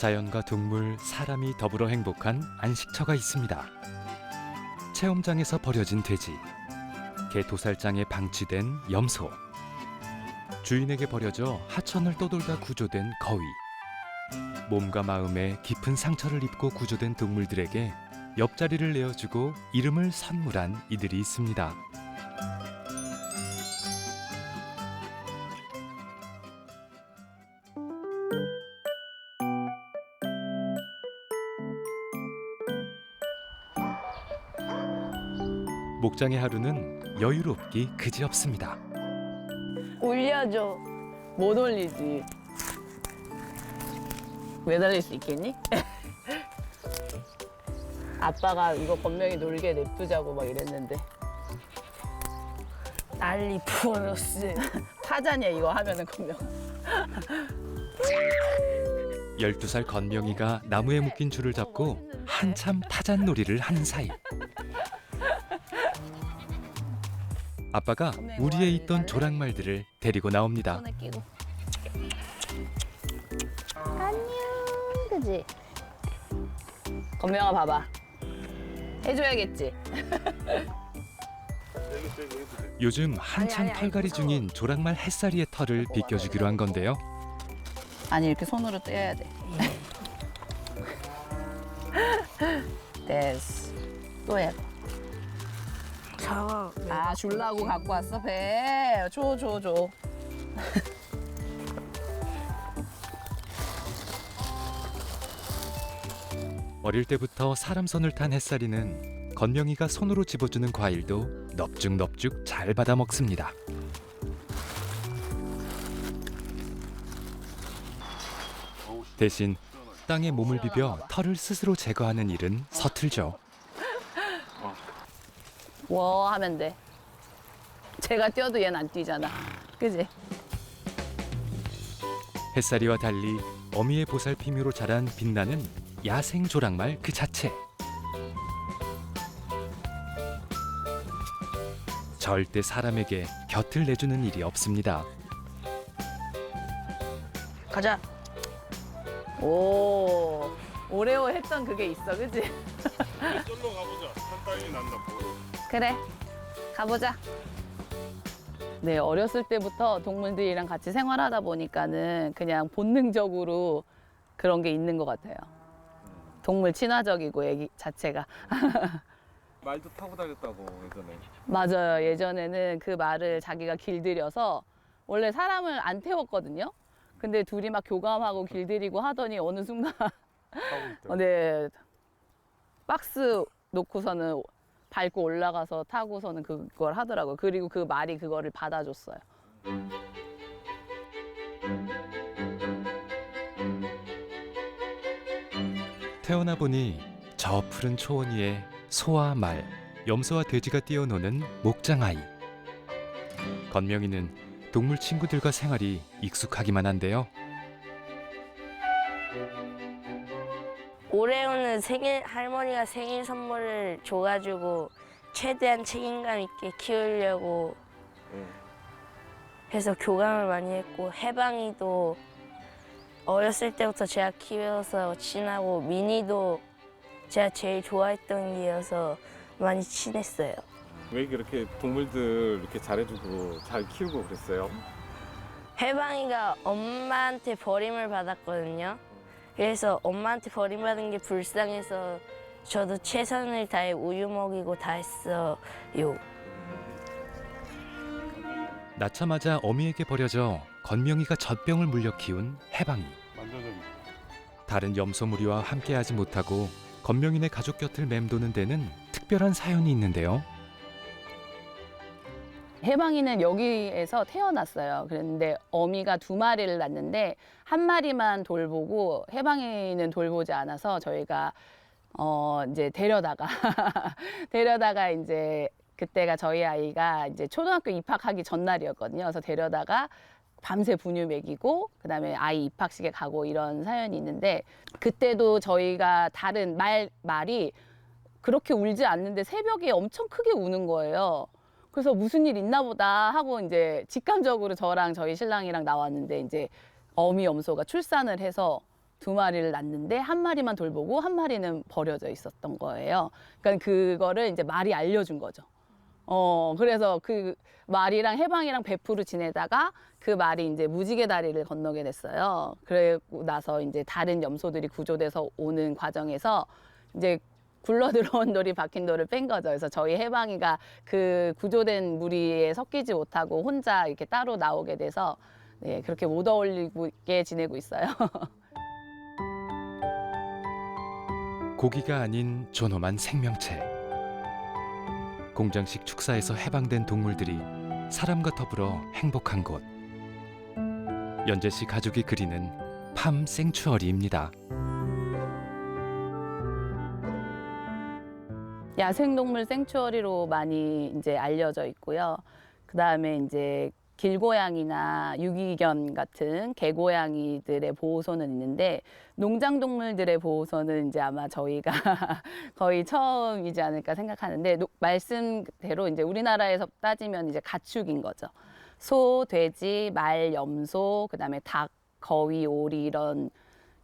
자연과 동물, 사람이 더불어 행복한 안식처가 있습니다. 체험장에서 버려진 돼지, 개 도살장에 방치된 염소, 주인에게 버려져 하천을 떠돌다 구조된 거위, 몸과 마음에 깊은 상처를 입고 구조된 동물들에게 옆자리를 내어주고 이름을 선물한 이들이 있습니다. 목장의 하루는 여유롭기 그지없습니다. 올려줘. 못 올리지. 매달릴 수 있겠니? 아빠가 이거 건명이 놀게 냅두자고 막 이랬는데. 난리 부어졌어. 타자냐 이거 하면은 건명. 12살 건명이가 나무에 묶인 줄을 잡고 한참 타잔놀이를 하는 사이 아빠가 우리에 있던 조랑말들을 데리고 나옵니다. 손에 끼고. 안녕, 그지? 건명아 봐봐. 해줘야겠지. 요즘 한창 아니, 털갈이 무서워. 중인 조랑말 햇살이의 털을 비껴주기로 한 건데요. 아니 이렇게 손으로 떼야 돼. 됐어. 또 해. 저. 아 줄라고 갖고 왔어 배. 줘. 어릴 때부터 사람 손을 탄 햇살이는 건명이가 손으로 집어주는 과일도 넙죽넙죽 잘 받아 먹습니다. 대신 땅에 몸을 비벼 털을 스스로 제거하는 일은 서툴죠. 워 하면 돼. 제가 뛰어도 얘는 안 뛰잖아. 그지? 햇살이와 달리 어미의 보살핌으로 자란 빛나는 야생 조랑말 그 자체. 절대 사람에게 곁을 내주는 일이 없습니다. 가자. 오 오레오 했던 그게 있어, 그지? 쫄로 가보자. 산딸기 난다 보러. 그래, 가보자. 네, 어렸을 때부터 동물들이랑 같이 생활하다 보니까는 그냥 본능적으로 그런 게 있는 것 같아요. 동물 친화적이고 애기 자체가. 말도 타고 다녔다고 예전에. 맞아요. 예전에는 그 말을 자기가 길들여서 원래 사람을 안 태웠거든요. 근데 둘이 막 교감하고 길들이고 하더니 어느 순간 타고 있대. 네, 박스 놓고서는 밟고 올라가서 타고서는 그걸 하더라고요. 그리고 그 말이 그거를 받아줬어요. 태어나 보니 저 푸른 초원 위에 소와 말, 염소와 돼지가 뛰어노는 목장아이. 건명이는 동물 친구들과 생활이 익숙하기만 한데요. 올해오는 할머니가 생일 선물을 줘가지고 최대한 책임감 있게 키우려고 해서 교감을 많이 했고, 해방이도 어렸을 때부터 제가 키워서 친하고, 미니도 제가 제일 좋아했던 개여서 많이 친했어요. 왜 그렇게 동물들 이렇게 잘해주고 잘 키우고 그랬어요? 해방이가 엄마한테 버림을 받았거든요. 그래서 엄마한테 버림받은 게 불쌍해서 저도 최선을 다해 우유 먹이고 다 했어요. 낳자마자 어미에게 버려져 건명이가 젖병을 물려 키운 해방이. 만져좀. 다른 염소 무리와 함께하지 못하고 건명이네 가족 곁을 맴도는 데는 특별한 사연이 있는데요. 해방이는 여기에서 태어났어요. 그런데 어미가 2마리를 낳는데 한 마리만 돌보고 해방이는 돌보지 않아서 저희가 이제 데려다가 이제 그때가 저희 아이가 이제 초등학교 입학하기 전날이었거든요. 그래서 데려다가 밤새 분유 먹이고 그다음에 아이 입학식에 가고 이런 사연이 있는데, 그때도 저희가 다른 말이 그렇게 울지 않는데 새벽에 엄청 크게 우는 거예요. 그래서 무슨 일 있나 보다 하고 이제 직감적으로 저랑 저희 신랑이랑 나왔는데, 이제 어미 염소가 출산을 해서 2마리를 낳는데 한 마리만 돌보고 한 마리는 버려져 있었던 거예요. 그러니까 그거를 이제 말이 알려준 거죠. 그래서 그 말이랑 해방이랑 베프로 지내다가 그 말이 이제 무지개 다리를 건너게 됐어요. 그러고 나서 이제 다른 염소들이 구조돼서 오는 과정에서 이제 굴러 들어온 돌이 박힌 돌을 뺀 거죠. 그래서 저희 해방이가 그 구조된 무리에 섞이지 못하고 혼자 이렇게 따로 나오게 돼서 네, 그렇게 못 어울리게 지내고 있어요. 고기가 아닌 존엄한 생명체. 공장식 축사에서 해방된 동물들이 사람과 더불어 행복한 곳. 연재 씨 가족이 그리는 팜 생추어리입니다. 야생동물 생추어리로 많이 이제 알려져 있고요. 그 다음에 이제 길고양이나 유기견 같은 개고양이들의 보호소는 있는데 농장동물들의 보호소는 이제 아마 저희가 거의 처음이지 않을까 생각하는데 말씀대로 이제 우리나라에서 따지면 이제 가축인 거죠. 소, 돼지, 말, 염소, 그다음에 닭, 거위, 오리 이런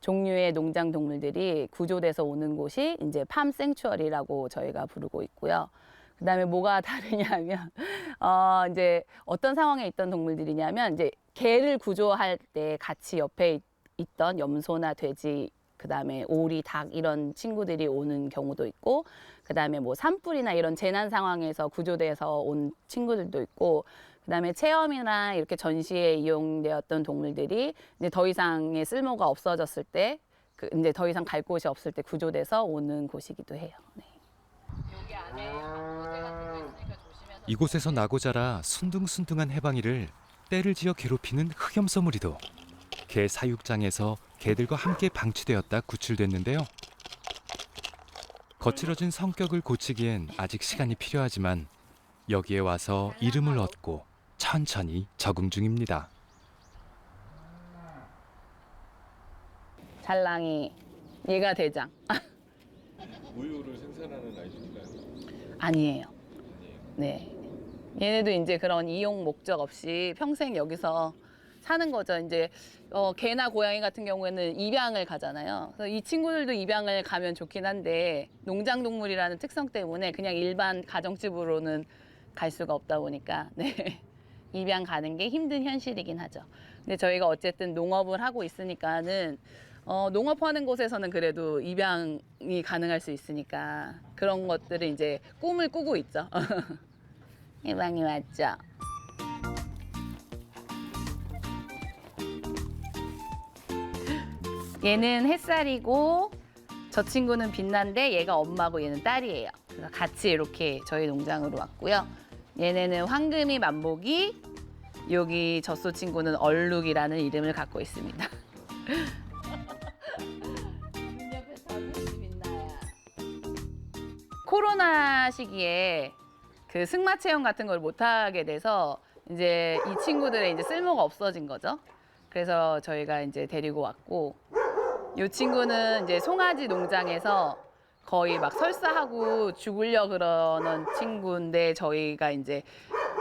종류의 농장 동물들이 구조돼서 오는 곳이 이제 팜 생추어리라고 저희가 부르고 있고요. 그다음에 뭐가 다르냐면 이제 어떤 상황에 있던 동물들이냐면 이제 개를 구조할 때 같이 옆에 있던 염소나 돼지 그다음에 오리, 닭 이런 친구들이 오는 경우도 있고 그다음에 뭐 산불이나 이런 재난 상황에서 구조돼서 온 친구들도 있고 그다음에 체험이나 이렇게 전시에 이용되었던 동물들이 이제 더 이상의 쓸모가 없어졌을 때 이제 더 이상 갈 곳이 없을 때 구조돼서 오는 곳이기도 해요. 네. 여기 안에 방부제 같은 거 있으니까 조심해서. 이곳에서 나고 자라 순둥순둥한 해방이를 떼를 지어 괴롭히는 흑염소 무리도 개 사육장에서 개들과 함께 방치되었다 구출됐는데요. 거칠어진 성격을 고치기엔 아직 시간이 필요하지만 여기에 와서 이름을 얻고 천천히 적응 중입니다. 잘랑이, 얘가 대장. 우유를 생산하는 아이들인가요? 아니에요. 네. 얘네도 이제 그런 이용 목적 없이 평생 여기서 사는 거죠. 이제 개나 고양이 같은 경우에는 입양을 가잖아요. 그래서 이 친구들도 입양을 가면 좋긴 한데 농장 동물이라는 특성 때문에 그냥 일반 가정집으로는 갈 수가 없다 보니까 네. 입양 가는 게 힘든 현실이긴 하죠. 근데 저희가 어쨌든 농업을 하고 있으니까는 농업하는 곳에서는 그래도 입양이 가능할 수 있으니까 그런 것들을 이제 꿈을 꾸고 있죠. 입양이 왔죠. 얘는 햇살이고 저 친구는 빛난데 얘가 엄마고 얘는 딸이에요. 그래서 같이 이렇게 저희 농장으로 왔고요. 얘네는 황금이 만복이, 여기 젖소 친구는 얼룩이라는 이름을 갖고 있습니다. 코로나 시기에 그 승마 체험 같은 걸 못 하게 돼서 이제 이 친구들의 이제 쓸모가 없어진 거죠. 그래서 저희가 이제 데리고 왔고, 이 친구는 이제 송아지 농장에서 거의 막 설사하고 죽으려 그러는 친구인데 저희가 이제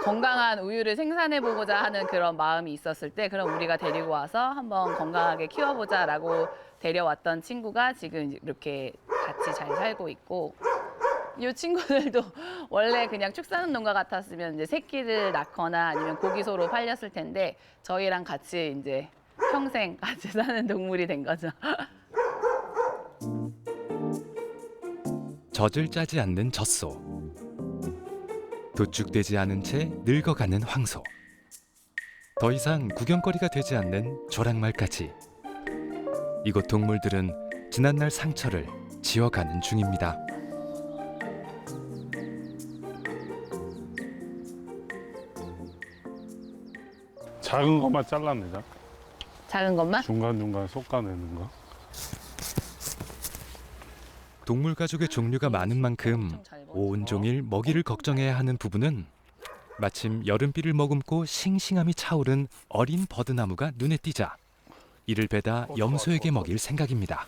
건강한 우유를 생산해 보고자 하는 그런 마음이 있었을 때 그럼 우리가 데리고 와서 한번 건강하게 키워보자라고 데려왔던 친구가 지금 이렇게 같이 잘 살고 있고, 이 친구들도 원래 그냥 축사는 농가 같았으면 이제 새끼를 낳거나 아니면 고기소로 팔렸을 텐데 저희랑 같이 이제 평생 같이 사는 동물이 된 거죠. 젖을 짜지 않는 젖소. 도축되지 않은 채 늙어가는 황소. 더 이상 구경거리가 되지 않는 조랑말까지. 이곳 동물들은 지난날 상처를 지워가는 중입니다. 작은 것만 잘라내자. 작은 것만? 중간중간 솎아내는 거. 동물 가족의 종류가 많은 만큼 온종일 먹이를 걱정해야 하는 부부는 마침 여름비를 머금고 싱싱함이 차오른 어린 버드나무가 눈에 띄자 이를 베다 염소에게 먹일 생각입니다.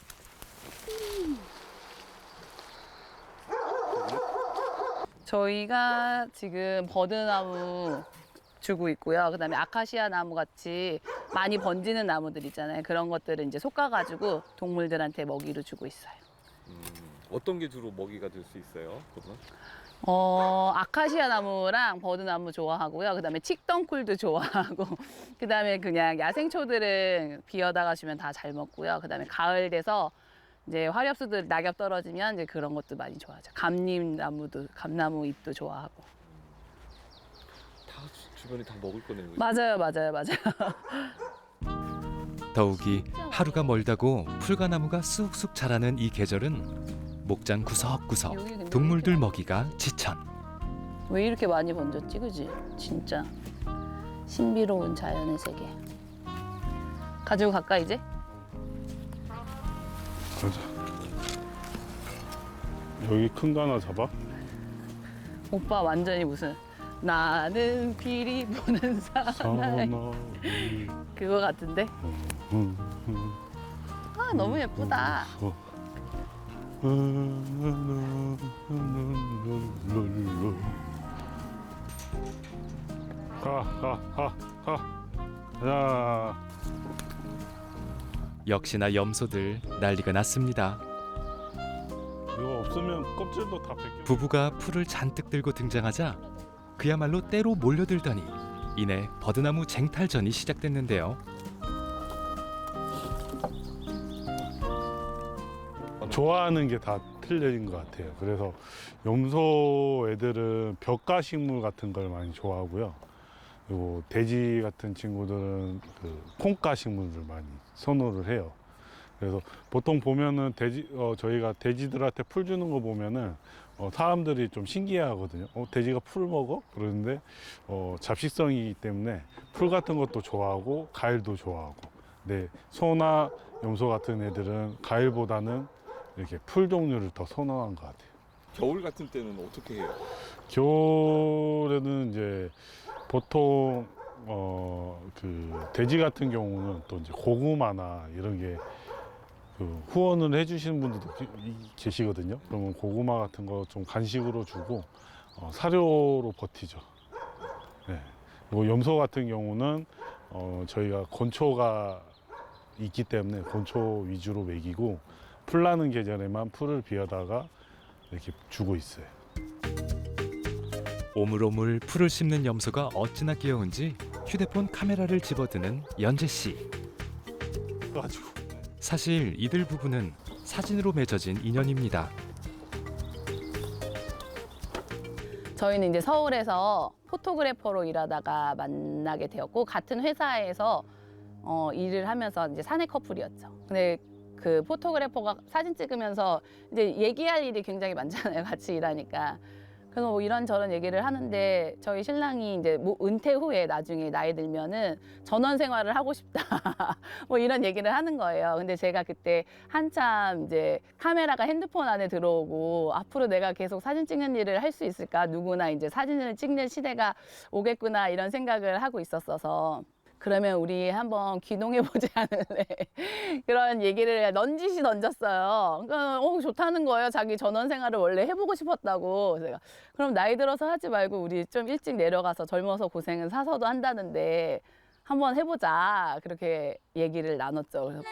저희가 지금 버드나무 주고 있고요. 그다음에 아카시아 나무 같이 많이 번지는 나무들 있잖아요. 그런 것들을 이제 솎아가지고 동물들한테 먹이로 주고 있어요. 어떤 게 주로 먹이가 될 수 있어요? 그러면? 아카시아 나무랑 버드나무 좋아하고요. 그다음에 칡덩쿨도 좋아하고, 그다음에 그냥 야생초들은 비어다가 주면 다 잘 먹고요. 그다음에 가을 돼서 이제 화렵수들 낙엽 떨어지면 이제 그런 것도 많이 좋아하죠. 감나무 잎도 좋아하고. 다 주변에 다 먹을 거네요. 맞아요. 더욱이 하루가 멀다고 풀과나무가 쑥쑥 자라는 이 계절은 목장 구석구석 여기 근데 동물들 먹이가 지천. 왜 이렇게 많이 번졌지, 그지? 진짜 신비로운 자연의 세계. 가지고 갈까 이제? 가자. 여기 큰 거 하나 잡아? 오빠 완전히 무슨 나는 귀리 보는 사나이 사나이. 그거 같은데? 아 너무 예쁘다. 자, 역시나 염소들 난리가 났습니다. 이거 없으면 껍질도 다 벗겨. 부부가 풀을 잔뜩 들고 등장하자 그야말로 때로 몰려들더니 이내 버드나무 쟁탈전이 시작됐는데요. 좋아하는 게 다 틀린 것 같아요. 그래서 염소 애들은 벽가식물 같은 걸 많이 좋아하고요. 그리고 돼지 같은 친구들은 그 콩가식물을 많이 선호를 해요. 그래서 보통 보면은 저희가 돼지들한테 풀 주는 거 보면은 사람들이 좀 신기해하거든요. 돼지가 풀 먹어? 그러는데 잡식성이기 때문에 풀 같은 것도 좋아하고 가일도 좋아하고. 근데 소나 염소 같은 애들은 가일보다는 이렇게 풀 종류를 더 선호한 것 같아요. 겨울 같은 때는 어떻게 해요? 겨울에는 이제 보통 그 돼지 같은 경우는 또 이제 고구마나 이런 게 그 후원을 해주시는 분들도 계시거든요. 그러면 고구마 같은 거 좀 간식으로 주고 사료로 버티죠. 네. 그리고 염소 같은 경우는 저희가 곤초가 있기 때문에 곤초 위주로 먹이고 풀 나는 계절에만 풀을 비워다가 이렇게 주고 있어요. 오물오물 풀을 씹는 염소가 어찌나 귀여운지 휴대폰 카메라를 집어드는 연재 씨. 가지고 사실 이들 부부는 사진으로 맺어진 인연입니다. 저희는 이제 서울에서 포토그래퍼로 일하다가 만나게 되었고 같은 회사에서 일을 하면서 이제 사내 커플이었죠. 근데 그 포토그래퍼가 사진 찍으면서 이제 얘기할 일이 굉장히 많잖아요. 같이 일하니까. 그래서 뭐 이런저런 얘기를 하는데 저희 신랑이 이제 뭐 은퇴 후에 나중에 나이 들면은 전원 생활을 하고 싶다. 뭐 이런 얘기를 하는 거예요. 근데 제가 그때 한참 이제 카메라가 핸드폰 안에 들어오고 앞으로 내가 계속 사진 찍는 일을 할 수 있을까? 누구나 이제 사진을 찍는 시대가 오겠구나 이런 생각을 하고 있었어서 그러면 우리 한번 귀농해보지 않을래? 그런 얘기를 넌지시 던졌어요. 그러니까 좋다는 거예요. 자기 전원 생활을 원래 해보고 싶었다고. 제가 그럼 나이 들어서 하지 말고 우리 좀 일찍 내려가서 젊어서 고생은 사서도 한다는데 한번 해보자. 그렇게 얘기를 나눴죠. 그래서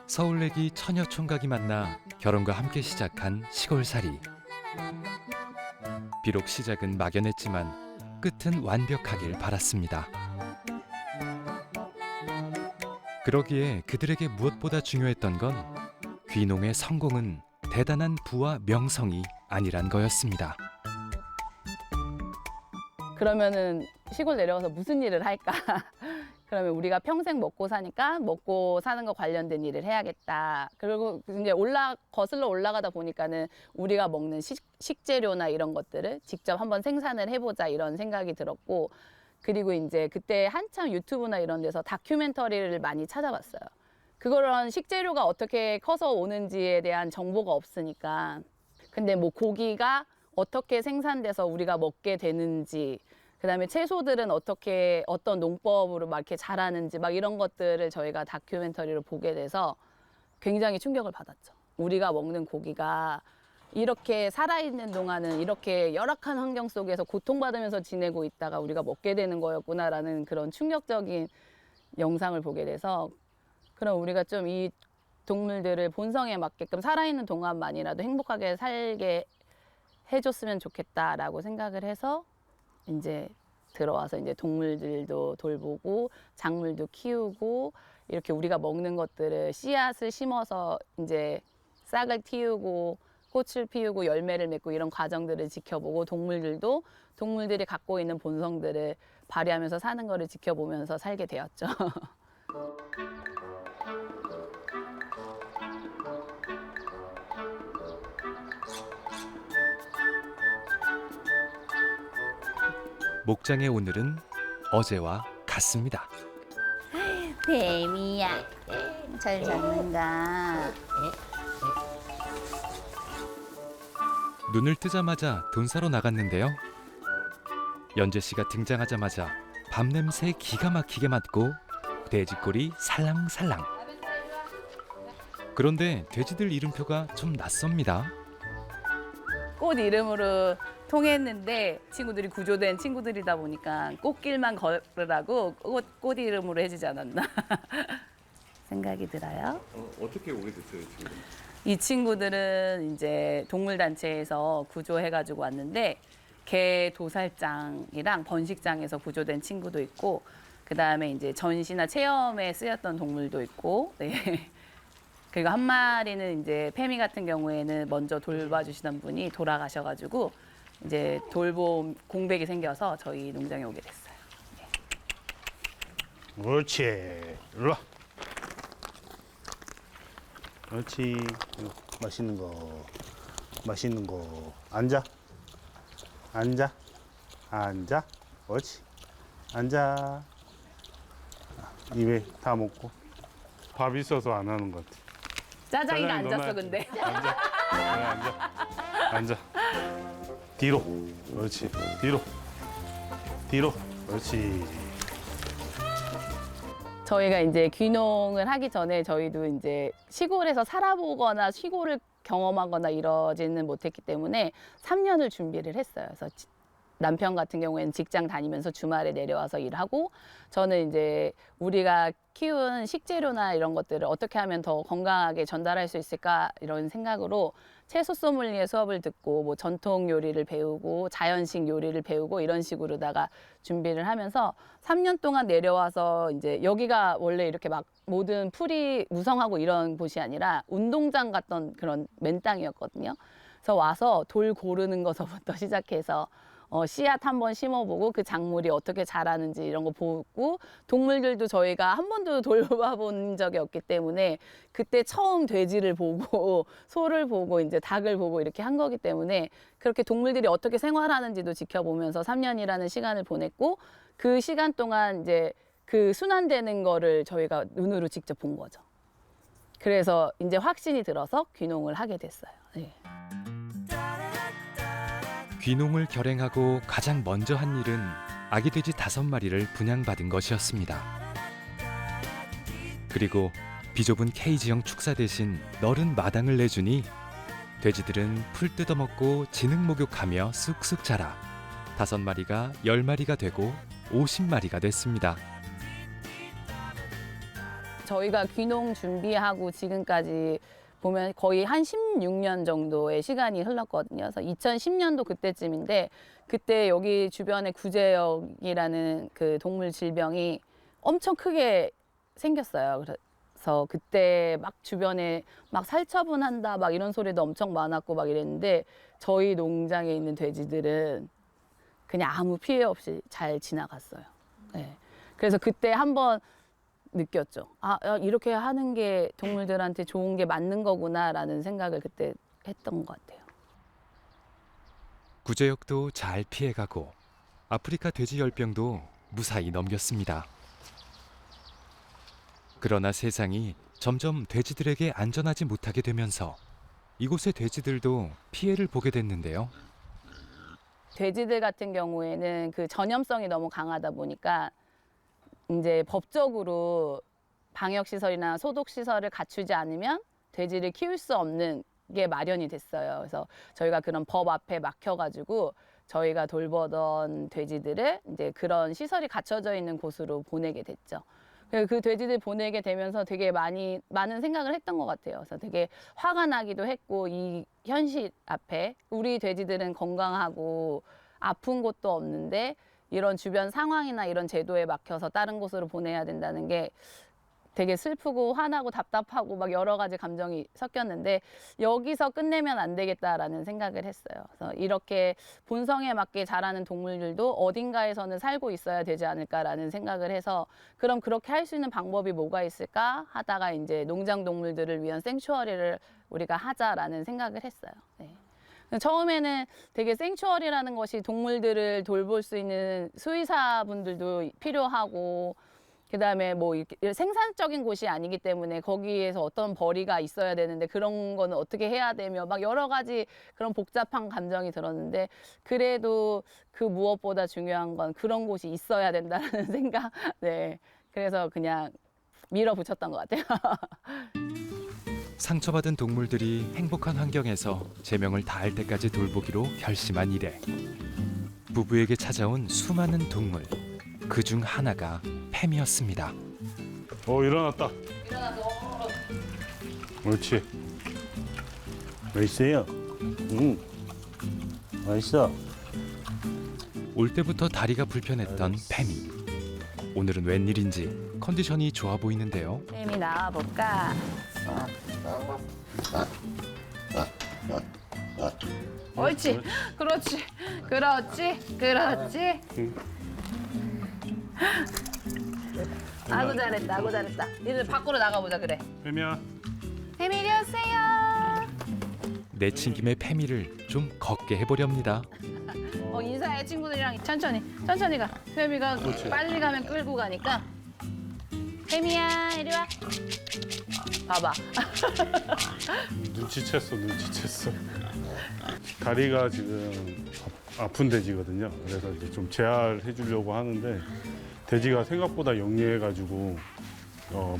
서울내기 처녀 총각이 만나 결혼과 함께 시작한 시골살이. 비록 시작은 막연했지만 끝은 완벽하길 바랐습니다. 그러기에 그들에게 무엇보다 중요했던 건 귀농의 성공은 대단한 부와 명성이 아니란 거였습니다. 그러면은 시골 내려가서 무슨 일을 할까? 그러면 우리가 평생 먹고 사니까 먹고 사는 거 관련된 일을 해야겠다. 그리고 이제 거슬러 올라가다 보니까는 우리가 먹는 식재료나 이런 것들을 직접 한번 생산을 해보자 이런 생각이 들었고, 그리고 이제 그때 한참 유튜브나 이런 데서 다큐멘터리를 많이 찾아봤어요. 그런 식재료가 어떻게 커서 오는지에 대한 정보가 없으니까. 근데 뭐 고기가 어떻게 생산돼서 우리가 먹게 되는지, 그다음에 채소들은 어떤 농법으로 막 이렇게 자라는지 막 이런 것들을 저희가 다큐멘터리로 보게 돼서 굉장히 충격을 받았죠. 우리가 먹는 고기가 이렇게 살아있는 동안은 이렇게 열악한 환경 속에서 고통받으면서 지내고 있다가 우리가 먹게 되는 거였구나라는 그런 충격적인 영상을 보게 돼서 그럼 우리가 좀 이 동물들을 본성에 맞게끔 살아있는 동안만이라도 행복하게 살게 해줬으면 좋겠다라고 생각을 해서 이제 들어와서 이제 동물들도 돌보고 작물도 키우고 이렇게 우리가 먹는 것들을 씨앗을 심어서 이제 싹을 틔우고 꽃을 피우고 열매를 맺고 이런 과정들을 지켜보고 동물들도 동물들이 갖고 있는 본성들을 발휘하면서 사는 거를 지켜보면서 살게 되었죠. 목장의 오늘은 어제와 같습니다. 뱀이야, 잘 잡는다. 눈을 뜨자마자 돈 사러 나갔는데요. 연재 씨가 등장하자마자 밤 냄새 기가 막히게 맡고 돼지꼬리 살랑살랑. 그런데 돼지들 이름표가 좀 낯섭니다. 꽃 이름으로 통했는데 친구들이 구조된 친구들이다 보니까 꽃길만 걸으라고 꽃 이름으로 해주지 않았나 생각이 들어요. 어떻게 오래됐어요 지금? 이 친구들은 이제 동물단체에서 구조해가지고 왔는데 개 도살장이랑 번식장에서 구조된 친구도 있고 그 다음에 이제 전시나 체험에 쓰였던 동물도 있고 네. 그리고 한 마리는 이제 페미 같은 경우에는 먼저 돌봐주시던 분이 돌아가셔가지고 이제 돌봄 공백이 생겨서 저희 농장에 오게 됐어요. 옳지. 일로 와. 그렇지. 맛있는 거. 맛있는 거. 앉아. 앉아. 앉아. 옳지. 앉아. 입에 다 먹고. 밥 있어서 안 하는 것 같아. 짜장이가 짜장이 앉았어 넣어놔야지. 근데. 앉아. 그래, 앉아. 앉아. 뒤로. 그렇지. 뒤로. 뒤로. 그렇지. 저희가 이제 귀농을 하기 전에 저희도 이제 시골에서 살아보거나 시골을 경험하거나 이러지는 못했기 때문에 3년을 준비를 했어요. 그래서 남편 같은 경우에는 직장 다니면서 주말에 내려와서 일하고 저는 이제 우리가 키운 식재료나 이런 것들을 어떻게 하면 더 건강하게 전달할 수 있을까 이런 생각으로 채소 소믈리에 수업을 듣고 뭐 전통 요리를 배우고 자연식 요리를 배우고 이런 식으로다가 준비를 하면서 3년 동안 내려와서 이제 여기가 원래 이렇게 막 모든 풀이 무성하고 이런 곳이 아니라 운동장 같던 그런 맨 땅이었거든요. 그래서 와서 돌 고르는 것부터 시작해서 씨앗 한번 심어보고 그 작물이 어떻게 자라는지 이런 거 보고 동물들도 저희가 한 번도 돌봐본 적이 없기 때문에 그때 처음 돼지를 보고 소를 보고 이제 닭을 보고 이렇게 한 거기 때문에 그렇게 동물들이 어떻게 생활하는지도 지켜보면서 3년이라는 시간을 보냈고 그 시간 동안 이제 그 순환되는 거를 저희가 눈으로 직접 본 거죠. 그래서 이제 확신이 들어서 귀농을 하게 됐어요. 네. 귀농을 결행하고 가장 먼저 한 일은 아기 돼지 5마리를 분양받은 것이었습니다. 그리고 비좁은 케이지형 축사 대신 넓은 마당을 내주니 돼지들은 풀 뜯어먹고 지능 목욕하며 쑥쑥 자라 5마리가 10마리가 되고 50마리가 됐습니다. 저희가 귀농 준비하고 지금까지 보면 거의 한 16년 정도의 시간이 흘렀거든요. 그래서 2010년도 그때쯤인데 그때 여기 주변에 구제역이라는 그 동물 질병이 엄청 크게 생겼어요. 그래서 그때 막 주변에 막 살처분한다 막 이런 소리도 엄청 많았고 막 이랬는데 저희 농장에 있는 돼지들은 그냥 아무 피해 없이 잘 지나갔어요. 네. 그래서 그때 한번 느꼈죠. 아, 이렇게 하는 게 동물들한테 좋은 게 맞는 거구나라는 생각을 그때 했던 것 같아요. 구제역도 잘 피해가고 아프리카 돼지 열병도 무사히 넘겼습니다. 그러나 세상이 점점 돼지들에게 안전하지 못하게 되면서 이곳의 돼지들도 피해를 보게 됐는데요. 돼지들 같은 경우에는 그 전염성이 너무 강하다 보니까 이제 법적으로 방역시설이나 소독시설을 갖추지 않으면 돼지를 키울 수 없는 게 마련이 됐어요. 그래서 저희가 그런 법 앞에 막혀가지고 저희가 돌보던 돼지들을 이제 그런 시설이 갖춰져 있는 곳으로 보내게 됐죠. 그 돼지들 보내게 되면서 되게 많은 생각을 했던 것 같아요. 그래서 되게 화가 나기도 했고, 이 현실 앞에 우리 돼지들은 건강하고 아픈 곳도 없는데 이런 주변 상황이나 이런 제도에 막혀서 다른 곳으로 보내야 된다는 게 되게 슬프고 화나고 답답하고 막 여러 가지 감정이 섞였는데 여기서 끝내면 안 되겠다라는 생각을 했어요. 그래서 이렇게 본성에 맞게 자라는 동물들도 어딘가에서는 살고 있어야 되지 않을까라는 생각을 해서 그럼 그렇게 할 수 있는 방법이 뭐가 있을까 하다가 이제 농장 동물들을 위한 생추어리를 우리가 하자라는 생각을 했어요. 네. 처음에는 되게 생추어리라는 것이 동물들을 돌볼 수 있는 수의사분들도 필요하고 그다음에 뭐 이렇게 생산적인 곳이 아니기 때문에 거기에서 어떤 벌이가 있어야 되는데 그런 거는 어떻게 해야 되며 막 여러 가지 그런 복잡한 감정이 들었는데 그래도 그 무엇보다 중요한 건 그런 곳이 있어야 된다는 생각. 네. 그래서 그냥 밀어붙였던 것 같아요. 상처받은 동물들이 행복한 환경에서 제명을 다할 때까지 돌보기로 결심한 이래 부부에게 찾아온 수많은 동물 그 중 하나가 팸이었습니다. 일어났다. 일어나서 옳지. 맛있어요. 맛있어. 올 때부터 다리가 불편했던 팸이 오늘은 웬일인지 컨디션이 좋아 보이는데요. 쌤이 나와볼까? 옳지. 그렇지. 그렇지. 그렇지. 아구 잘했다. 아구 잘했다. 이제 밖으로 나가보자 그래. 뱀이야. 쌤이 이리 오세요. 내친 김에 팸이를 좀 걷게 해보렵니다. 인사해 친구들이랑 천천히. 천천히 가. 쌤이가 그렇지. 빨리 가면 끌고 가니까. 쌤이야 이리 와. 봐봐. 눈치챘어. 다리가 지금 아픈 돼지거든요. 그래서 이제 좀 재활해 주려고 하는데 돼지가 생각보다 영리해가지고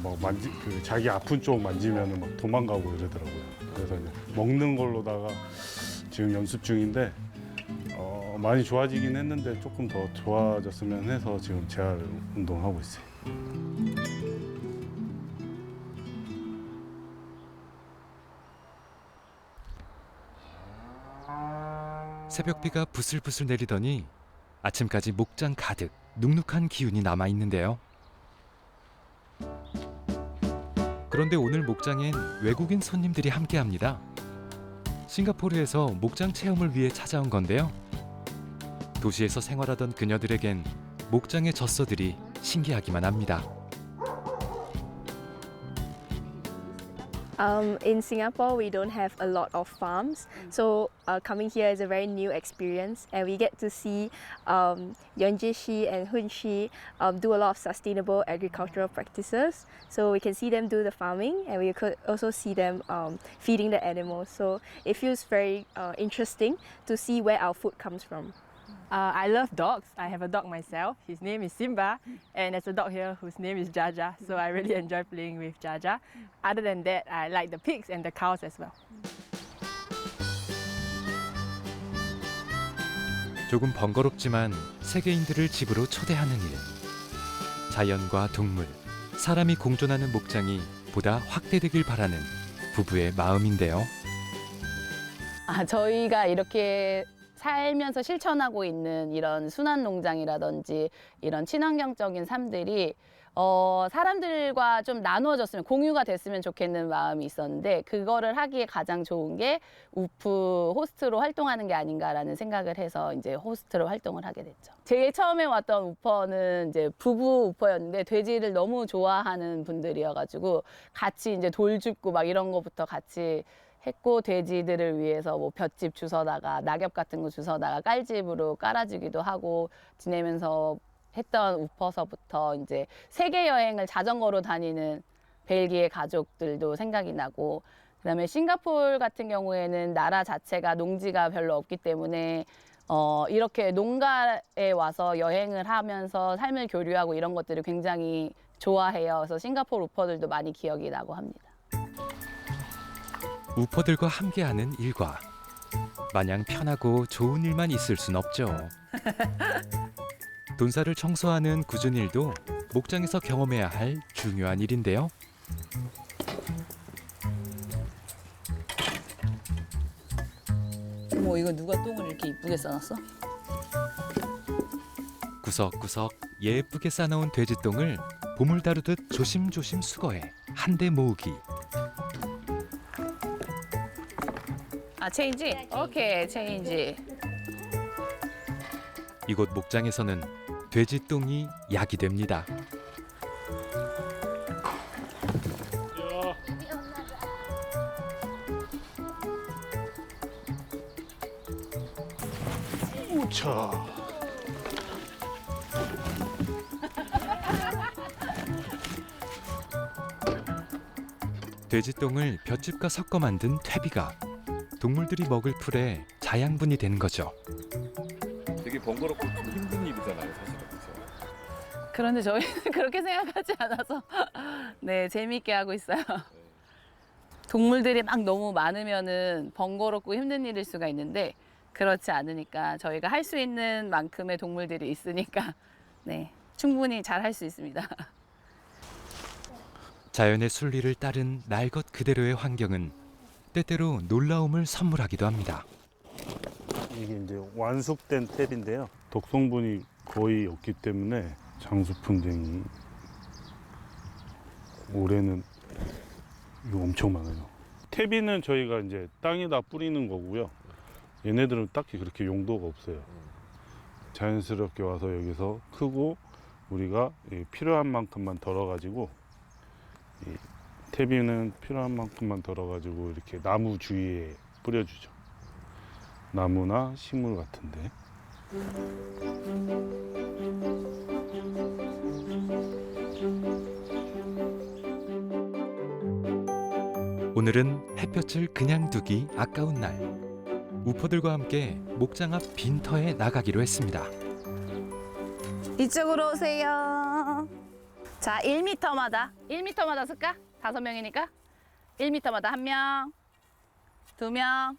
막 자기 아픈 쪽 만지면은 막 도망가고 이러더라고요. 그래서 이제 먹는 걸로다가 지금 연습 중인데 많이 좋아지긴 했는데 조금 더 좋아졌으면 해서 지금 재활 운동하고 있어요. 새벽비가 부슬부슬 내리더니 아침까지 목장 가득 눅눅한 기운이 남아 있는데요. 그런데 오늘 목장엔 외국인 손님들이 함께합니다. 싱가포르에서 목장 체험을 위해 찾아온 건데요. 도시에서 생활하던 그녀들에겐 목장의 젖소들이 신기하기만 합니다. In Singapore, we don't have a lot of farms, so coming here is a very new experience, and we get to see Yonjishi and Hunshi do a lot of sustainable agricultural practices. So we can see them do the farming, and we could also see them feeding the animals. So it feels very interesting to see where our food comes from. I love dogs. I have a dog myself. His name is Simba, and there's a dog here whose name is Jaja. So I really enjoy playing with Jaja. Other than that, I like the pigs and the cows as well. 조금 번거롭지만 세계인들을 집으로 초대하는 일. 자연과 동물, 사람이 공존하는 목장이 보다 확대되길 바라는 부부의 마음인데요. 저희가 이렇게 살면서 실천하고 있는 이런 순환 농장이라든지 이런 친환경적인 삶들이 사람들과 좀 나누어졌으면 공유가 됐으면 좋겠는 마음이 있었는데 그거를 하기에 가장 좋은 게 우프 호스트로 활동하는 게 아닌가라는 생각을 해서 이제 호스트로 활동을 하게 됐죠. 제일 처음에 왔던 우퍼는 이제 부부 우퍼였는데 돼지를 너무 좋아하는 분들이어가지고 같이 이제 돌 줍고 막 이런 거부터 같이 했고 돼지들을 위해서 뭐 볏짚 주워다가 낙엽 같은 거 주워다가 깔집으로 깔아주기도 하고 지내면서 했던 우퍼서부터 이제 세계 여행을 자전거로 다니는 벨기에 가족들도 생각이 나고 그다음에 싱가포르 같은 경우에는 나라 자체가 농지가 별로 없기 때문에 이렇게 농가에 와서 여행을 하면서 삶을 교류하고 이런 것들을 굉장히 좋아해요. 그래서 싱가포르 우퍼들도 많이 기억이 나고 합니다. 우퍼들과 함께하는 일과 마냥 편하고 좋은 일만 있을 순 없죠. 돈사를 청소하는 굳은 일도 목장에서 경험해야 할 중요한 일인데요. 뭐 이거 누가 똥을 이렇게 이쁘게 싸놨어? 구석구석 예쁘게 싸놓은 돼지똥을 보물 다루듯 조심조심 수거해 한데 모으기. 아 체인지? 오케이 체인지. 이곳 목장에서는 돼지똥이 약이 됩니다. 우차. 돼지똥을 볏짚과 섞어 만든 퇴비가 동물들이 먹을 풀에 자양분이 되는 거죠. 되게 번거롭고 좀 힘든 일이잖아요, 사실은. 그렇죠? 그런데 저희는 그렇게 생각하지 않아서 네 재미있게 하고 있어요. 동물들이 막 너무 많으면은 번거롭고 힘든 일일 수가 있는데 그렇지 않으니까 저희가 할 수 있는 만큼의 동물들이 있으니까 네 충분히 잘 할 수 있습니다. 자연의 순리를 따른 날 것 그대로의 환경은 때때로 놀라움을 선물하기도 합니다. 이게 이제 완숙된 탭인데요. 독성분이 거의 없기 때문에 장수 분쟁이 올해는 이거 엄청 많아요. 탭이는 저희가 이제 땅에다 뿌리는 거고요. 얘네들은 딱히 그렇게 용도가 없어요. 자연스럽게 와서 여기서 크고 우리가 필요한 만큼만 덜어가지고 이 탭이는 필요한 만큼만 덜어가지고 이렇게 나무 주위에 뿌려주죠. 나무나 식물 같은데. 오늘은 햇볕을 그냥 두기 아까운 날. 우퍼들과 함께 목장 앞 빈터에 나가기로 했습니다. 이쪽으로 오세요. 자, 1m마다 1m마다 쓸까? 5명이니까 1m마다 1명, 2명.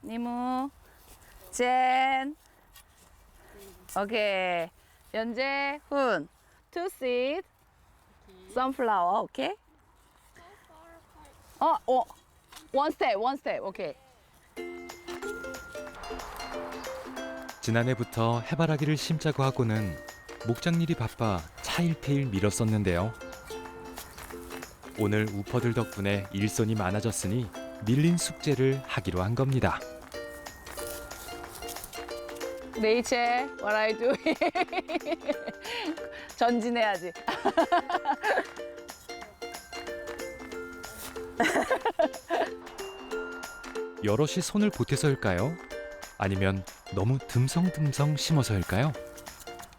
니무, 젠. 오케이. 연재, 훈. 2 seed. sunflower. 오케이. one step. 오케이. 지난해부터 해바라기를 심자고 하고는 목장 일이 바빠 차일피일 미뤘었는데요. 오늘 우퍼들 덕분에 일손이 많아졌으니 밀린 숙제를 하기로 한 겁니다. 네이체, what are you doing? 전진해야지. 여럿이 손을 보태서일까요? 아니면 너무 듬성듬성 심어서일까요?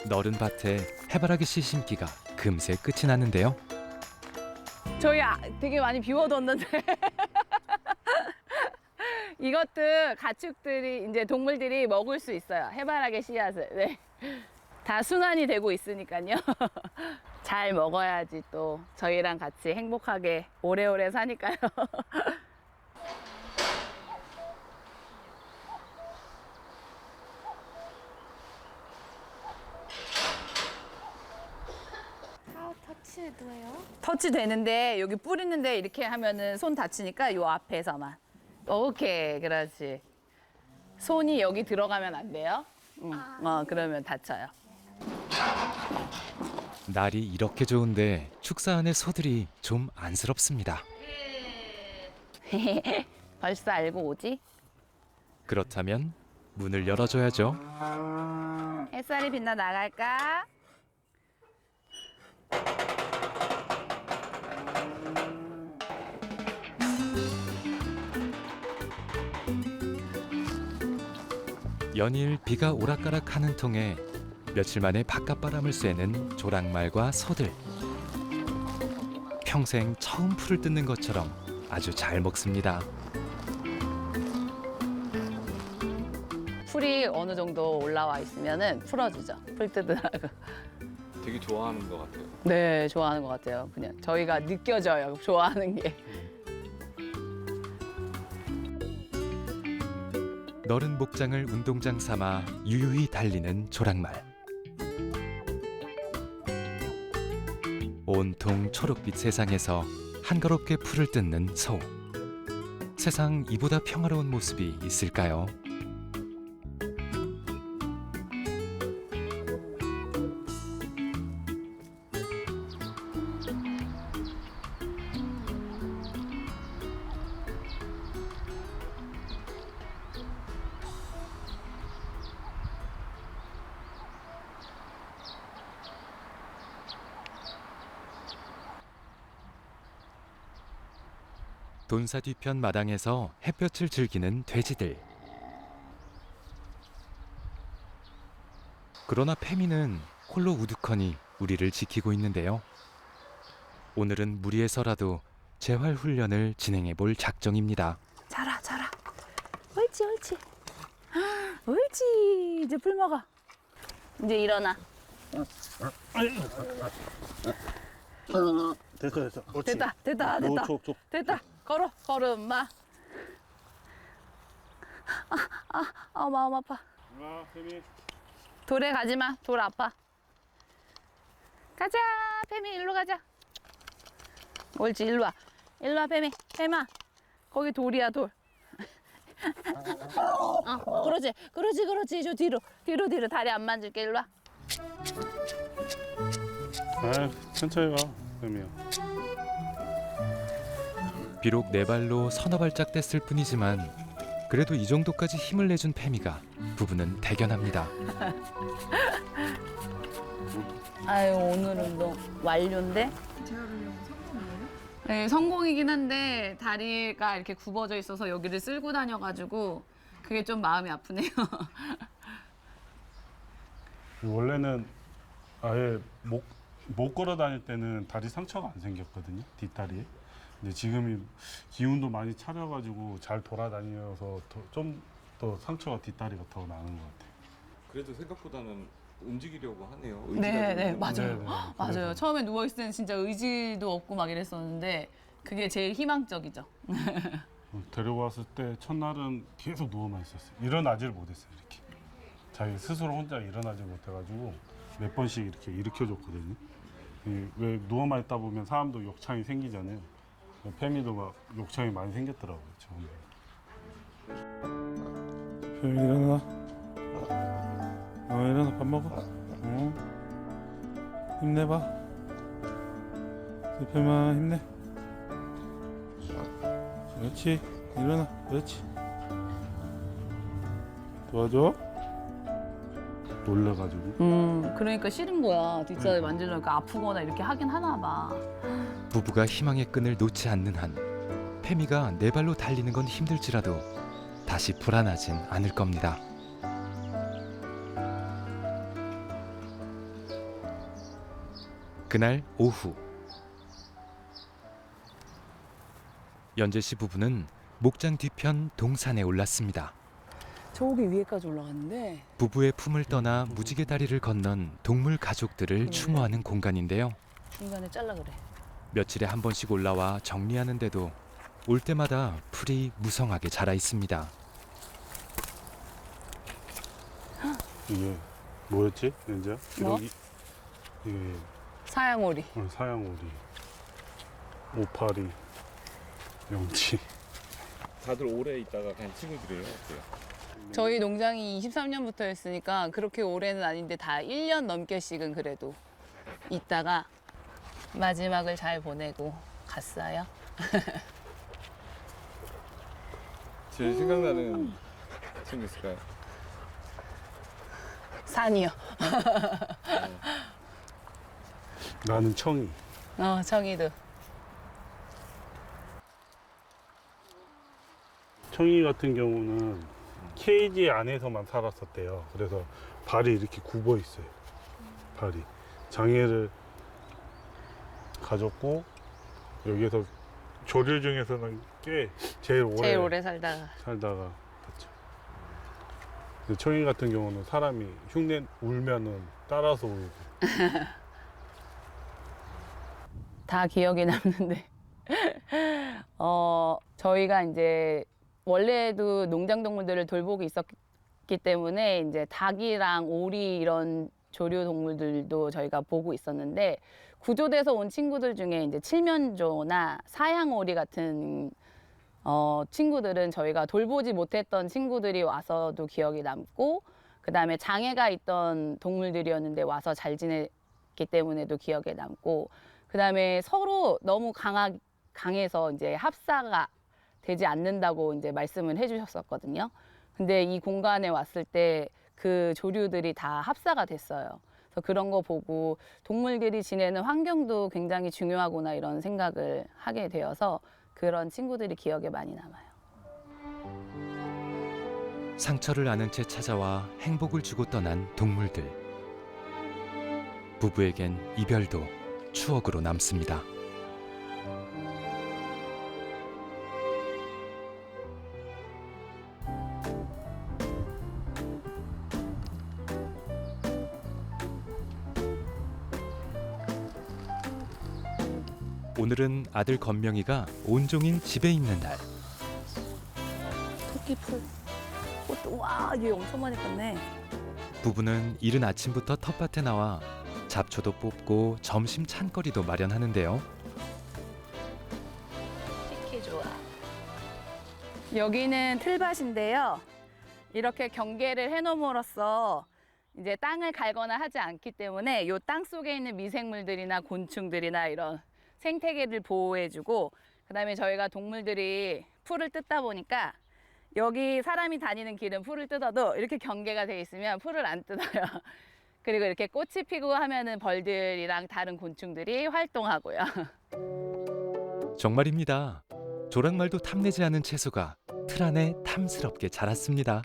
너른 밭에 해바라기 씨 심기가 금세 끝이 났는데요. 저희 되게 많이 비워뒀는데 이것도 가축들이 이제 동물들이 먹을 수 있어요. 해바라기 씨앗을. 네. 다 순환이 되고 있으니까요. 잘 먹어야지 또 저희랑 같이 행복하게 오래오래 사니까요. 터치 되는데 여기 뿌리는데 이렇게 하면은 손 다치니까 요 앞에서만. 오케이, 그렇지. 손이 여기 들어가면 안 돼요. 그러면 다쳐요. 날이 이렇게 좋은데 축사 안의 소들이 좀 안쓰럽습니다. 벌써 알고 오지? 그렇다면 문을 열어줘야죠. 햇살이 빛나 나갈까? 연일 비가 오락가락하는 통에 며칠 만에 바깥바람을 쐬는 조랑말과 소들. 평생 처음 풀을 뜯는 것처럼 아주 잘 먹습니다. 풀이 어느 정도 올라와 있으면은 풀어주죠. 풀 뜯으라고. 되게 좋아하는 것 같아요. 네, 좋아하는 것 같아요. 그냥 저희가 느껴져요. 좋아하는 게. 너른 목장을 운동장 삼아 유유히 달리는 조랑말. 온통 초록빛 세상에서 한가롭게 풀을 뜯는 소. 세상 이보다 평화로운 모습이 있을까요? 돈사 뒤편 마당에서 햇볕을 즐기는 돼지들. 그러나 페미는 홀로 우두커니 우리를 지키고 있는데요. 오늘은 무리해서라도 재활 훈련을 진행해 볼 작정입니다. 자라 자라. 옳지 옳지. 옳지. 이제 풀 먹어. 이제 일어나. 됐어. 됐다 됐다 됐다. 됐다. 걸어 걸음마. 마음 아파. 돌에 가지 마. 돌 아파. 가자 페미 일로 가자. 옳지 일로 와. 일로 와 페미. 페마 거기 돌이야 돌. 그렇지 저 뒤로 다리 안 만질게. 일로 와. 천천히 가, 뱀이야. 비록 네 발로 서너 발짝 뗐을 뿐이지만 그래도 이 정도까지 힘을 내준 페미가 부부는 대견합니다. 아유 오늘 운동 완료인데? 네 성공이긴 한데 다리가 이렇게 굽어져 있어서 여기를 쓸고 다녀가지고 그게 좀 마음이 아프네요. 원래는 아예 못 걸어 다닐 때는 다리 상처가 안 생겼거든요, 뒷다리에. 근데 지금이 기운도 많이 차려가지고 잘 돌아다니면서 좀 더 상처가 뒷다리가 더 나는 것 같아요. 그래도 생각보다는 움직이려고 하네요. 네 좀 맞아요. 네네, 맞아요. 그래서. 처음에 누워 있을 때는 진짜 의지도 없고 막 이랬었는데 그게 제일 희망적이죠. 데려왔을 때 첫날은 계속 누워만 있었어요. 일어나지를 못했어요, 이렇게. 자기 스스로 혼자 일어나지 못해가지고 몇 번씩 이렇게 일으켜줬거든요. 왜 누워만 있다 보면 사람도 욕창이 생기잖아요. 페미도 막 욕창이 많이 생겼더라고요, 처음에. 페미 일어나. 일어나 밥 먹어. 힘내봐. 페마 힘내. 그렇지. 일어나. 그렇지. 도와줘. 놀래가지고. 그러니까 싫은 거야. 뒷다리 만지려니까 아프거나 이렇게 하긴 하나 봐. 부부가 희망의 끈을 놓지 않는 한 페미가 네 발로 달리는 건 힘들지라도 다시 불안하진 않을 겁니다. 그날 오후 연재 씨 부부는 목장 뒤편 동산에 올랐습니다. 저기 위에까지 올라갔는데 부부의 품을 떠나 무지개 다리를 건넌 동물 가족들을 추모하는 공간인데요. 중간에 잘라 그래. 며칠에 한 번씩 올라와 정리하는데도 올 때마다 풀이 무성하게 자라 있습니다. 이게 뭐였지, 연재야? 뭐? 이게 사양오리. 사양오리, 오파리, 명치. 다들 오래 있다가 그냥 친구들이에요. 어때요? 저희 농장이 23년부터 했으니까 그렇게 오래는 아닌데 다 1년 넘게씩은 그래도 있다가 마지막을 잘 보내고 갔어요. 제일 생각나는 친구 있을까요? 산이요. 나는 청이. 정이도. 청이 같은 경우는 케이지 안에서만 살았었대요. 그래서 발이 이렇게 굽어 있어요. 발이. 장애를 가졌고 여기에서 조류 중에서는 꽤 제일 오래 살다가. 갔죠. 근데 청이 같은 경우는 사람이 흉내 울면은 따라서 울고. 다 기억에 남는데 저희가 이제 원래도 농장 동물들을 돌보고 있었기 때문에 이제 닭이랑 오리 이런 조류 동물들도 저희가 보고 있었는데 구조돼서 온 친구들 중에 이제 칠면조나 사양오리 같은 친구들은 저희가 돌보지 못했던 친구들이 와서도 기억이 남고 그다음에 장애가 있던 동물들이었는데 와서 잘 지냈기 때문에도 기억에 남고 그다음에 서로 너무 강해서 이제 합사가 되지 않는다고 이제 말씀을 해주셨었거든요. 근데 이 공간에 왔을 때 그 조류들이 다 합사가 됐어요. 그래서 그런 거 보고 동물들이 지내는 환경도 굉장히 중요하구나 이런 생각을 하게 되어서 그런 친구들이 기억에 많이 남아요. 상처를 아는 채 찾아와 행복을 주고 떠난 동물들. 부부에겐 이별도 추억으로 남습니다. 오늘은 아들 건명이가 온종일 집에 있는 날. 토끼풀. 와, 얘 엄청 많이 컸네. 부부는 이른 아침부터 텃밭에 나와 잡초도 뽑고 점심 찬거리도 마련하는데요. 특히 좋아. 여기는 틀밭인데요. 이렇게 경계를 해놓음으로써 이제 땅을 갈거나 하지 않기 때문에 이 땅 속에 있는 미생물들이나 곤충들이나 이런 생태계를 보호해주고 그다음에 저희가 동물들이 풀을 뜯다 보니까 여기 사람이 다니는 길은 풀을 뜯어도 이렇게 경계가 돼 있으면 풀을 안 뜯어요. 그리고 이렇게 꽃이 피고 하면은 벌들이랑 다른 곤충들이 활동하고요. 정말입니다. 조랑말도 탐내지 않은 채소가 틀 안에 탐스럽게 자랐습니다.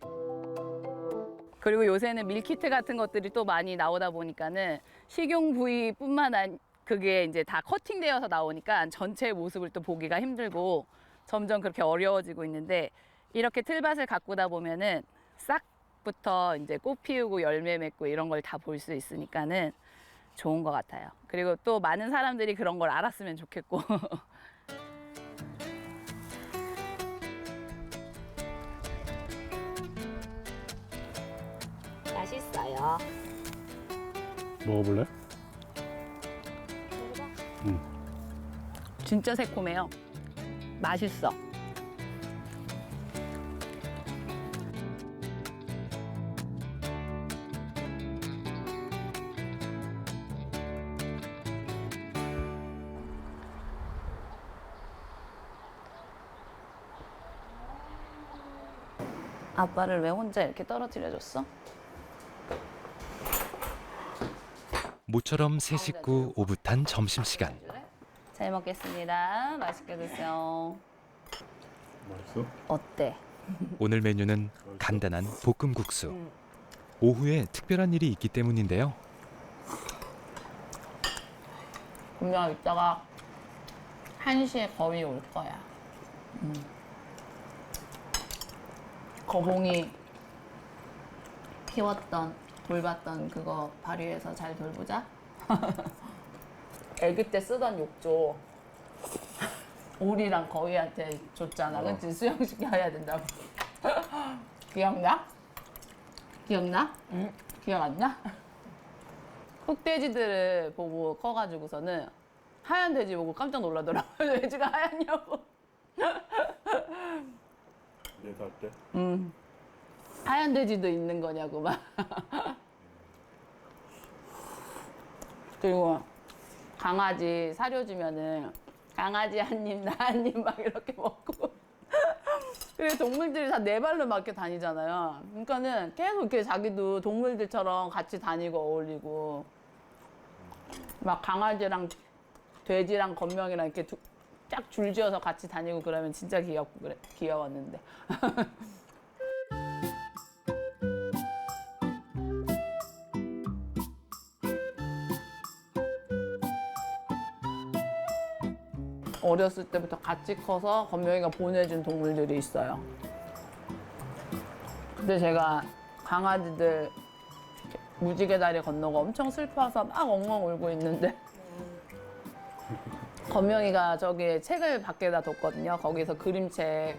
그리고 요새는 밀키트 같은 것들이 또 많이 나오다 보니까는 식용 부위뿐만 아니라 그게 이제 다 커팅되어서 나오니까 전체 모습을 또 보기가 힘들고 점점 그렇게 어려워지고 있는데 이렇게 틀밭을 가꾸다 보면은 싹부터 이제 꽃 피우고 열매 맺고 이런 걸 다 볼 수 있으니까는 좋은 것 같아요. 그리고 또 많은 사람들이 그런 걸 알았으면 좋겠고. 맛있어요. 먹어볼래? 진짜 새콤해요. 맛있어. 아빠를 왜 혼자 이렇게 떨어뜨려줬어? 모처럼 세 식구 오붓한 점심시간. 잘 먹겠습니다. 맛있게 드세요. 맛있어? 어때? 오늘 메뉴는 간단한 볶음국수. 오후에 특별한 일이 있기 때문인데요. 분명 이따가 1시에 거위 올 거야. 거봉이 키웠던, 돌봤던 그거 발휘해서 잘 돌보자. 애기 때 쓰던 욕조. 오리랑 거위한테 줬잖아. 그치? 수영시켜야 된다고. 기억나? 기억나? 응. 기억 안 나? 흑돼지들을 보고 커가지고서는 하얀 돼지 보고 깜짝 놀라더라고요. 돼지가 하얗냐고. 얘살 때? 하얀 돼지도 있는 거냐고 막. 그리고 강아지 사료 주면은 강아지 한 입, 나 한 입 막 이렇게 먹고. 그리고 동물들이 다 네 발로 막 이렇게 다니잖아요. 그러니까는 계속 이렇게 자기도 동물들처럼 같이 다니고 어울리고. 막 강아지랑 돼지랑 건명이랑 이렇게 쫙 줄지어서 같이 다니고 그러면 진짜 귀엽고 그래. 귀여웠는데. 어렸을 때부터 같이 커서 건명이가 보내준 동물들이 있어요. 근데 제가 강아지들 무지개 다리 건너고 엄청 슬퍼서 막 엉엉 울고 있는데 건명이가 저기 책을 밖에다 뒀거든요. 거기서 그림책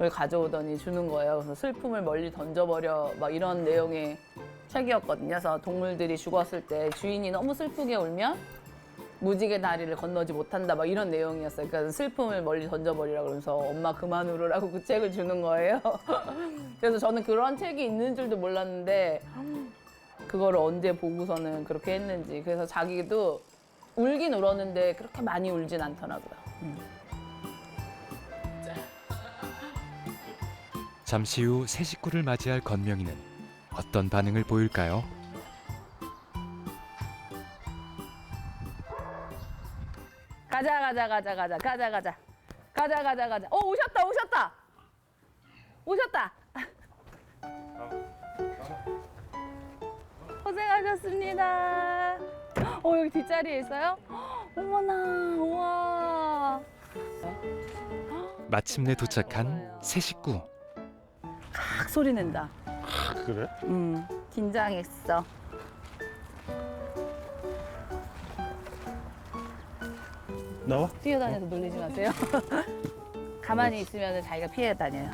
가져오더니 주는 거예요. 그래서 슬픔을 멀리 던져버려 막 이런 내용의 책이었거든요. 그래서 동물들이 죽었을 때 주인이 너무 슬프게 울면 무지개 다리를 건너지 못한다 막 이런 내용이었어요. 그러니까 슬픔을 멀리 던져버리라 그러면서 엄마 그만 울으라고 그 책을 주는 거예요. 그래서 저는 그런 책이 있는 줄도 몰랐는데 그거를 언제 보고서는 그렇게 했는지. 그래서 자기도 울긴 울었는데 그렇게 많이 울진 않더라고요. 잠시 후 새 식구를 맞이할 건명이는 어떤 반응을 보일까요? 가자. 오셨다. 고생하셨습니다. 여기 뒷자리에 있어요? 어머나, 우와. 마침내 도착한 새 식구. 딱 소리 낸다. 그래? 긴장했어. 나와? 뛰어다녀서 놀리지 마세요. 가만히 있으면 자기가 피해 다녀요.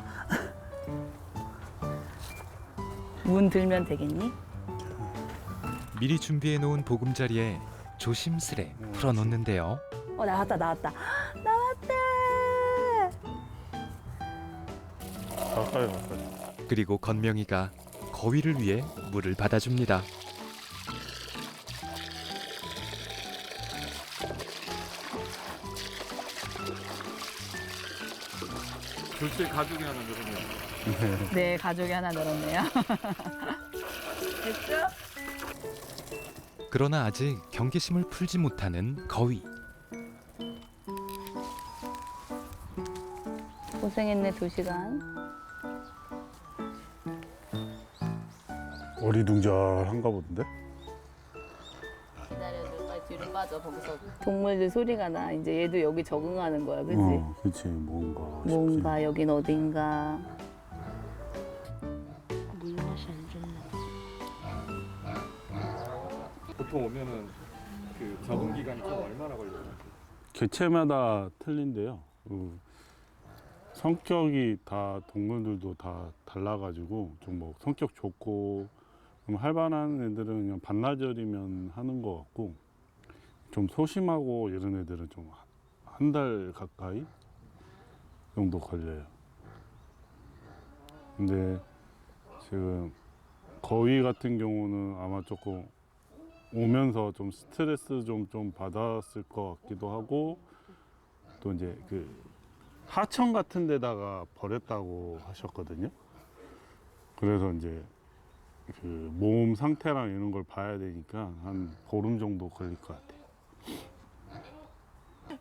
문 들면 되겠니? 미리 준비해 놓은 보금자리에 조심스레 풀어놓는데요. 나왔다. 가까이. 그리고 건명이가 거위를 위해 물을 받아줍니다. 둘째 가족이 하나 늘었네요. 네, 가족이 하나 늘었네요. 됐죠? 그러나 아직 경계심을 풀지 못하는 거위. 고생했네, 2시간. 어리둥절한가 본데? 기다려줘, 빨리 뒤로 빠져, 거기서. 동물들 소리가 나. 이제 얘도 여기 적응하는 거야, 그치? 그치. 뭔가. 뭔가 여긴 어딘가. 보통 오면은 그 적응 기간이 좀 얼마나 걸려요? 개체마다 틀린데요. 성격이 다 동물들도 다 달라가지고 좀 뭐 성격 좋고 좀 활발한 애들은 그냥 반나절이면 하는 것 같고 좀 소심하고 이런 애들은 좀 한 달 가까이 정도 걸려요. 근데 지금 거위 같은 경우는 아마 조금 오면서 좀 스트레스 좀 받았을 것 같기도 하고 또 이제 그 하천 같은 데다가 버렸다고 하셨거든요. 그래서 이제 그 몸 상태랑 이런 걸 봐야 되니까 한 보름 정도 걸릴 것 같아요.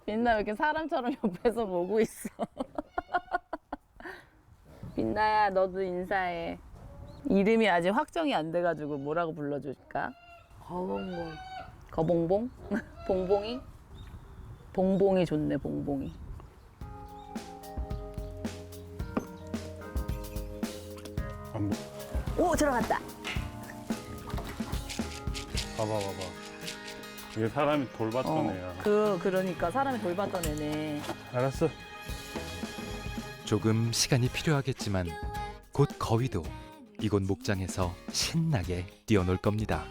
빛나 왜 이렇게 사람처럼 옆에서 보고 있어? 빛나야, 너도 인사해. 이름이 아직 확정이 안 돼가지고 뭐라고 불러줄까? 거봉봉. 거봉봉? 봉봉이? 봉봉이 좋네, 봉봉이. 안 오, 들어갔다. 봐봐. 이게 사람이 돌봤던 애야. 그러니까 사람이 돌봤던 애네. 알았어. 조금 시간이 필요하겠지만 곧 거위도 이곳 목장에서 신나게 뛰어놀 겁니다.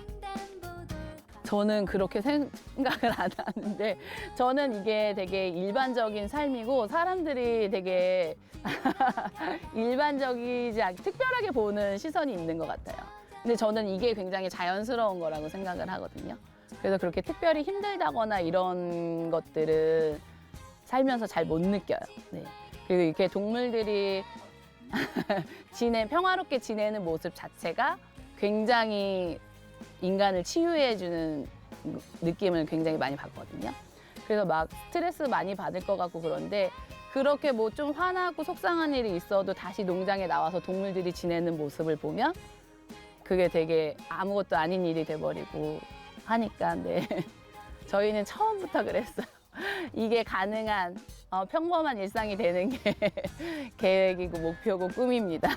저는 그렇게 생각을 안 하는데 저는 이게 되게 일반적인 삶이고 사람들이 되게 일반적이지 않게 특별하게 보는 시선이 있는 것 같아요. 근데 저는 이게 굉장히 자연스러운 거라고 생각을 하거든요. 그래서 그렇게 특별히 힘들다거나 이런 것들은 살면서 잘 못 느껴요. 네. 그리고 이렇게 동물들이 평화롭게 지내는 모습 자체가 굉장히 인간을 치유해주는 느낌을 굉장히 많이 받거든요. 그래서 막 스트레스 많이 받을 것 같고 그런데 그렇게 뭐 좀 화나고 속상한 일이 있어도 다시 농장에 나와서 동물들이 지내는 모습을 보면 그게 되게 아무것도 아닌 일이 돼버리고 하니까 네. 저희는 처음부터 그랬어요. 이게 가능한 평범한 일상이 되는 게 계획이고 목표고 꿈입니다.